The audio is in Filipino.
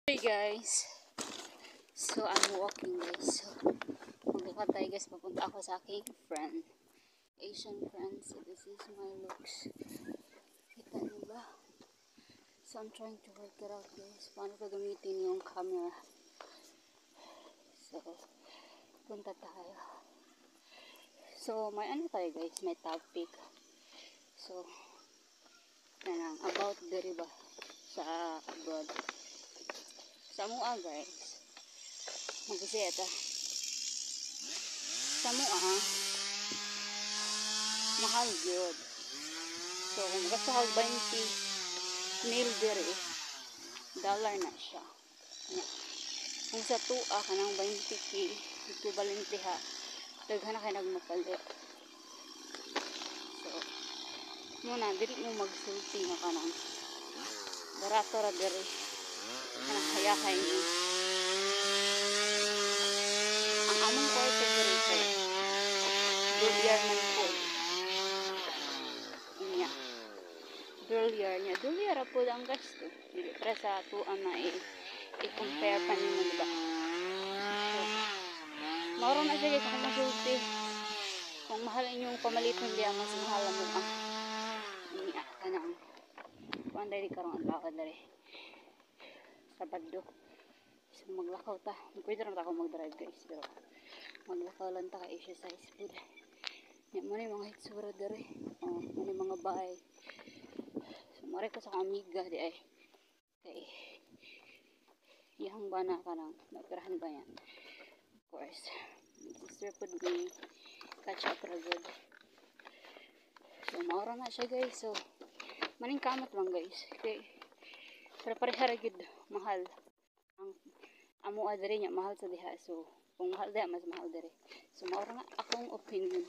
Hey guys, so I'm walking guys. So maglakad tayo guys, papunta ako sa aking friend, Asian friend. So this is my looks. Kita niyo ba? So I'm trying to work it out guys. Paano ko gamitin yung camera? So punta tayo. So may ano tayo guys, may topic. So about the riba sa abroad. Sa mua guys, mag-isita sa mua mahal yun. So kung magkasahag 20 mil diri dollar na siya yeah. Kung sa tua ka ng 20k equivalent ha daghan na kayo nagmapalit. So muna dili mo magsulti nga ka ng barato ra diri kanang hayahay ni ang among kwarto diri kay dolyar man po niya dolyar po ang gasto dili para sa tuan na i-compare pa nimo diba. So maro na siya kung masulti kung mahal inyong pamaliton diya mas mahal mo niya kanang kuan diri karong adlaw diri Sabado. So maglakaw ta. Pwede rin ako mag-drive guys. Pero maglakaw lang ta ka-exercise food. Yan mo na yung mga hitsura dere. O, mo na yung mga bahay. So maray ko sa akong amiga di ay. Kay iyang bana ka lang. Napirahan ba yan? Of course. Sister food me. Catch up ra good. So maura na siya guys. So maning kamot lang guys. Okay. Pero pareha ra gid mahal ang amo adere nya mahal sa diha. So kung mahal diha mas mahal dere. So mao ra nga akong opinion.